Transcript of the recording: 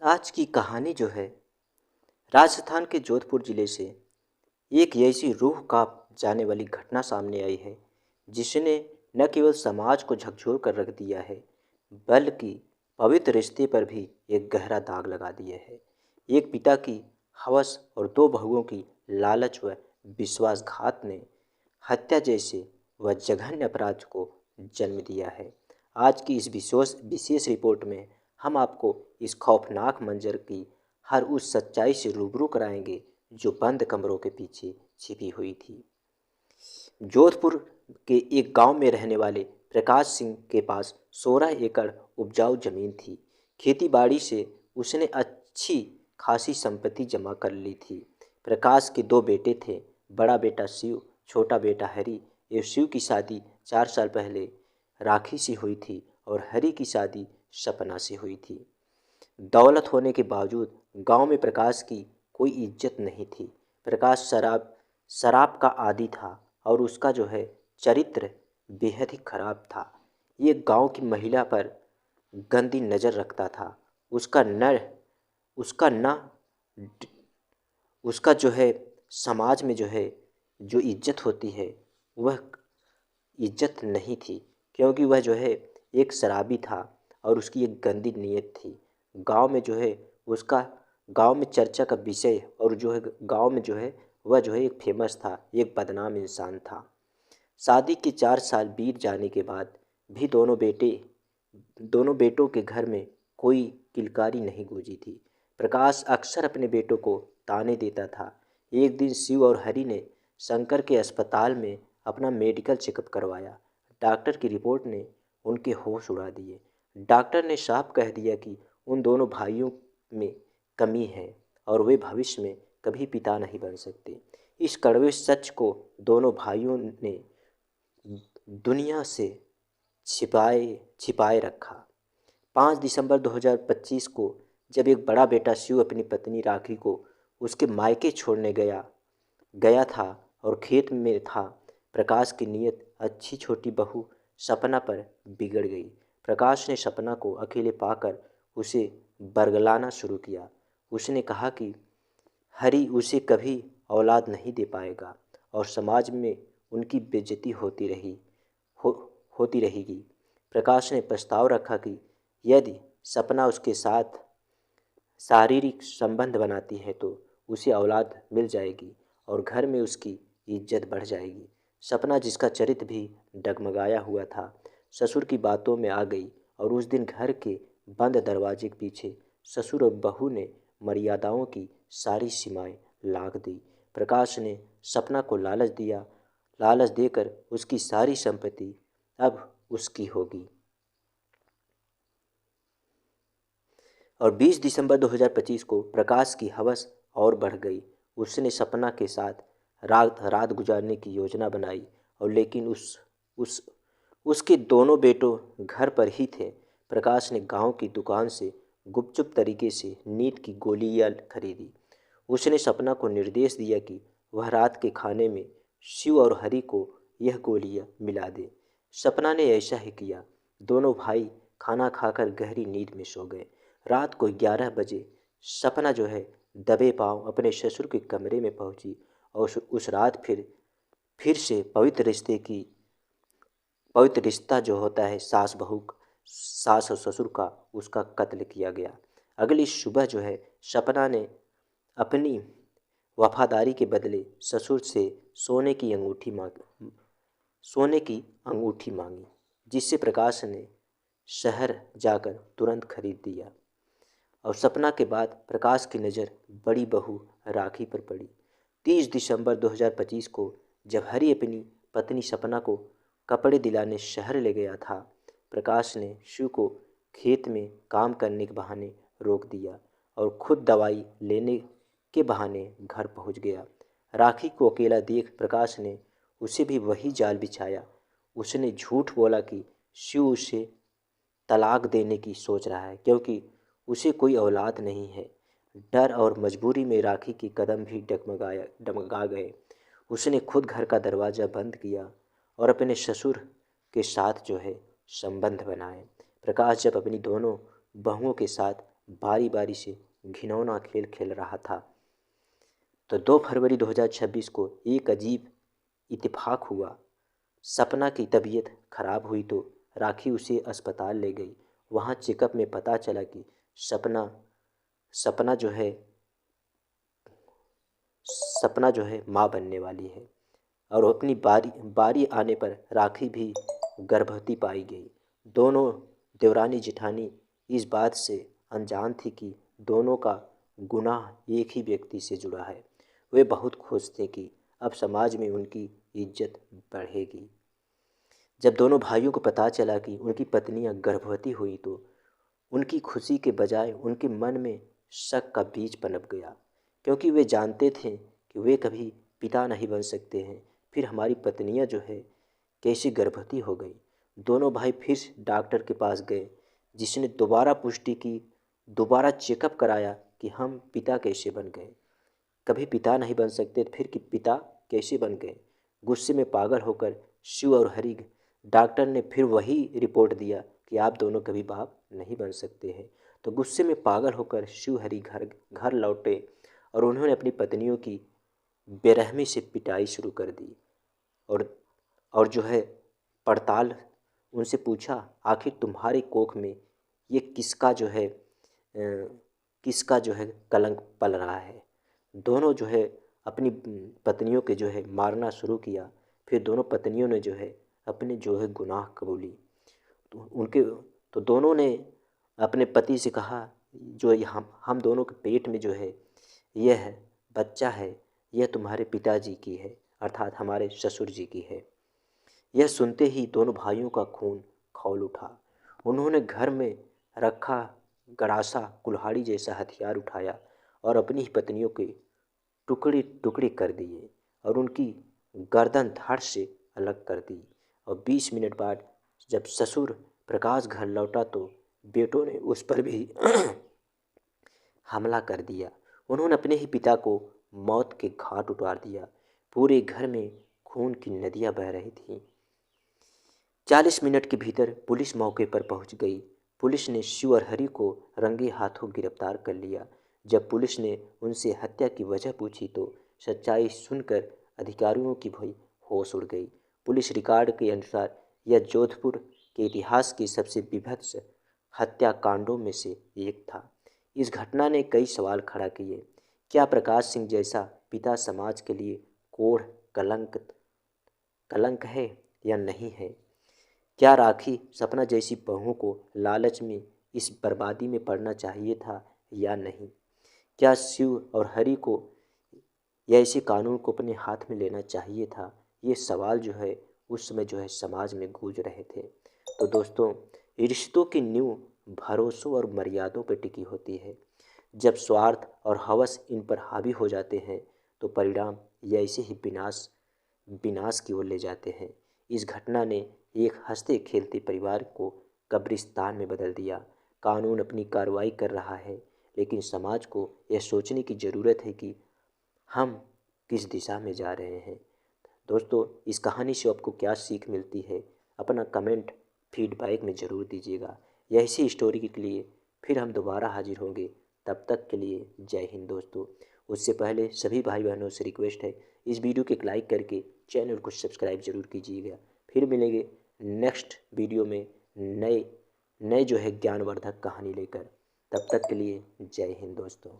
आज की कहानी जो है राजस्थान के जोधपुर जिले से एक ऐसी रूह कांप जाने वाली घटना सामने आई है जिसने न केवल समाज को झकझोर कर रख दिया है बल्कि पवित्र रिश्ते पर भी एक गहरा दाग लगा दिया है। एक पिता की हवस और दो बहुओं की लालच व विश्वासघात ने हत्या जैसे व जघन्य अपराध को जन्म दिया है। आज की इस विशेष विशेष रिपोर्ट में हम आपको इस खौफनाक मंजर की हर उस सच्चाई से रूबरू कराएंगे जो बंद कमरों के पीछे छिपी हुई थी। जोधपुर के एक गांव में रहने वाले प्रकाश सिंह के पास 16 एकड़ उपजाऊ जमीन थी। खेती बाड़ी से उसने अच्छी खासी संपत्ति जमा कर ली थी। प्रकाश के दो बेटे थे, बड़ा बेटा शिव, छोटा बेटा हरि। ये शिव की शादी 4 साल पहले राखी से हुई थी और हरि की शादी सपना से हुई थी। दौलत होने के बावजूद गांव में प्रकाश की कोई इज्जत नहीं थी। प्रकाश शराब शराब का आदी था और उसका जो है चरित्र बेहद ही खराब था। ये गांव की महिला पर गंदी नज़र रखता था। उसका न उसका जो है समाज में जो है जो इज्जत होती है वह इज्जत नहीं थी, क्योंकि वह जो है एक शराबी था और उसकी एक गंदी नीयत थी। गांव में जो है उसका गांव में चर्चा का विषय और जो है गांव में जो है वह जो है एक फेमस था, एक बदनाम इंसान था। शादी के 4 साल बीत जाने के बाद भी दोनों बेटों के घर में कोई किलकारी नहीं गूंजी थी। प्रकाश अक्सर अपने बेटों को ताने देता था। एक दिन शिव और हरि ने शंकर के अस्पताल में अपना मेडिकल चेकअप करवाया। डॉक्टर की रिपोर्ट ने उनके होश उड़ा दिए। डॉक्टर ने साफ कह दिया कि उन दोनों भाइयों में कमी है और वे भविष्य में कभी पिता नहीं बन सकते। इस कड़वे सच को दोनों भाइयों ने दुनिया से छिपाए छिपाए रखा। 5 दिसंबर 2025 को जब एक बड़ा बेटा शिव अपनी पत्नी राखी को उसके मायके छोड़ने गया गया था और खेत में था, प्रकाश की नीयत अच्छी छोटी बहू सपना पर बिगड़ गई। प्रकाश ने सपना को अकेले पाकर उसे बरगलाना शुरू किया। उसने कहा कि हरि उसे कभी औलाद नहीं दे पाएगा और समाज में उनकी बेइज्जती हो, होती रहेगी। प्रकाश ने प्रस्ताव रखा कि यदि सपना उसके साथ शारीरिक संबंध बनाती है तो उसे औलाद मिल जाएगी और घर में उसकी इज्जत बढ़ जाएगी। सपना, जिसका चरित्र भी डगमगाया हुआ था, ससुर की बातों में आ गई और उस दिन घर के बंद दरवाजे के पीछे ससुर और बहू ने मर्यादाओं की सारी सीमाएं लांघ दी। प्रकाश ने सपना को लालच देकर उसकी सारी संपत्ति अब उसकी होगी। और 20 दिसंबर 2025 को प्रकाश की हवस और बढ़ गई। उसने सपना के साथ रात रात गुजारने की योजना बनाई और लेकिन उस उसके दोनों बेटों घर पर ही थे। प्रकाश ने गांव की दुकान से गुपचुप तरीके से नींद की गोलियां खरीदी। उसने सपना को निर्देश दिया कि वह रात के खाने में शिव और हरि को यह गोलियां मिला दे। सपना ने ऐसा ही किया। दोनों भाई खाना खाकर गहरी नींद में सो गए। रात को 11 बजे सपना जो है दबे पांव अपने ससुर के कमरे में पहुंची और उस रात फिर से पवित्र रिश्ता जो होता है सास और ससुर का, उसका कत्ल किया गया। अगली सुबह जो है सपना ने अपनी वफादारी के बदले ससुर से सोने की अंगूठी मांगी, जिससे प्रकाश ने शहर जाकर तुरंत खरीद दिया। और सपना के बाद प्रकाश की नज़र बड़ी बहू राखी पर पड़ी। 30 दिसंबर 2025 को जब हरि अपनी पत्नी सपना को कपड़े दिलाने शहर ले गया था, प्रकाश ने शिव को खेत में काम करने के बहाने रोक दिया और खुद दवाई लेने के बहाने घर पहुंच गया। राखी को अकेला देख प्रकाश ने उसे भी वही जाल बिछाया। उसने झूठ बोला कि शिव उसे तलाक देने की सोच रहा है क्योंकि उसे कोई औलाद नहीं है। डर और मजबूरी में राखी के कदम भी डगमगा गए। उसने खुद घर का दरवाज़ा बंद किया और अपने ससुर के साथ जो है संबंध बनाए। प्रकाश जब अपनी दोनों बहुओं के साथ बारी बारी से घिनौना खेल खेल रहा था। तो 2 फरवरी 2026 को एक अजीब इत्तेफाक हुआ। सपना की तबीयत खराब हुई तो राखी उसे अस्पताल ले गई। वहाँ चेकअप में पता चला कि सपना सपना जो है सपना जो है माँ बनने वाली है। और अपनी बारी बारी आने पर राखी भी गर्भवती पाई गई। दोनों देवरानी जेठानी इस बात से अनजान थी कि दोनों का गुनाह एक ही व्यक्ति से जुड़ा है। वे बहुत खुश थे कि अब समाज में उनकी इज्जत बढ़ेगी। जब दोनों भाइयों को पता चला कि उनकी पत्नियां गर्भवती हुई तो उनकी खुशी के बजाय उनके मन में शक का बीज पनप गया, क्योंकि वे जानते थे कि वे कभी पिता नहीं बन सकते हैं। फिर हमारी पत्नियां जो है कैसे गर्भवती हो गई। दोनों भाई फिर डॉक्टर के पास गए, जिसने दोबारा पुष्टि की, दोबारा चेकअप कराया कि हम पिता कैसे बन गए। कभी पिता नहीं बन सकते फिर कि पिता कैसे बन गए। गुस्से में पागल होकर शिव और हरि डॉक्टर ने फिर वही रिपोर्ट दिया कि आप दोनों कभी बाप नहीं बन सकते हैं। तो गुस्से में पागल होकर शिव हरि घर घर लौटे और उन्होंने अपनी पत्नियों की बेरहमी से पिटाई शुरू कर दी। और जो है पड़ताल उनसे पूछा, आखिर तुम्हारे कोख में ये किसका जो है कलंक पल रहा है। दोनों जो है अपनी पत्नियों के जो है मारना शुरू किया। फिर दोनों पत्नियों ने जो है अपने जो है गुनाह कबूली। तो दोनों ने अपने पति से कहा, जो ये हम दोनों के पेट में जो है यह है बच्चा है, यह तुम्हारे पिताजी की है, अर्थात हमारे ससुर जी की है। यह सुनते ही दोनों भाइयों का खून खौल उठा। उन्होंने घर में रखा गड़ासा कुल्हाड़ी जैसा हथियार उठाया और अपनी ही पत्नियों के टुकड़े टुकड़े कर दिए और उनकी गर्दन धड़ से अलग कर दी। और 20 मिनट बाद जब ससुर प्रकाश घर लौटा तो बेटों ने उस पर भी हमला कर दिया। उन्होंने अपने ही पिता को मौत के घाट उतार दिया। पूरे घर में खून की नदियां बह रही थीं। 40 मिनट के भीतर पुलिस मौके पर पहुंच गई। पुलिस ने शिव और हरि को रंगे हाथों गिरफ्तार कर लिया। जब पुलिस ने उनसे हत्या की वजह पूछी तो सच्चाई सुनकर अधिकारियों की भी होश उड़ गई। पुलिस रिकॉर्ड के अनुसार यह जोधपुर के इतिहास के सबसे बीभत्स हत्याकांडों में से एक था। इस घटना ने कई सवाल खड़ा किए। क्या प्रकाश सिंह जैसा पिता समाज के लिए कोढ़ कलंक है या नहीं है? क्या राखी सपना जैसी बहू को लालच में इस बर्बादी में पड़ना चाहिए था या नहीं? क्या शिव और हरि को या इसी कानून को अपने हाथ में लेना चाहिए था? ये सवाल जो है उस समय जो है समाज में गूंज रहे थे। तो दोस्तों, रिश्तों की नींव भरोसों और मर्यादों पर टिकी होती है। जब स्वार्थ और हवस इन पर हावी हो जाते हैं तो परिणाम ये ऐसे ही विनाश की ओर ले जाते हैं। इस घटना ने एक हंसते खेलते परिवार को कब्रिस्तान में बदल दिया। कानून अपनी कार्रवाई कर रहा है, लेकिन समाज को यह सोचने की ज़रूरत है कि हम किस दिशा में जा रहे हैं। दोस्तों, इस कहानी से आपको क्या सीख मिलती है, अपना कमेंट फीडबैक में ज़रूर दीजिएगा। ऐसी स्टोरी के लिए फिर हम दोबारा हाजिर होंगे। तब तक के लिए जय हिंद दोस्तों। उससे पहले सभी भाई बहनों से रिक्वेस्ट है, इस वीडियो को एक लाइक करके चैनल को सब्सक्राइब जरूर कीजिएगा। फिर मिलेंगे नेक्स्ट वीडियो में नए नए जो है ज्ञानवर्धक कहानी लेकर। तब तक के लिए जय हिंद दोस्तों।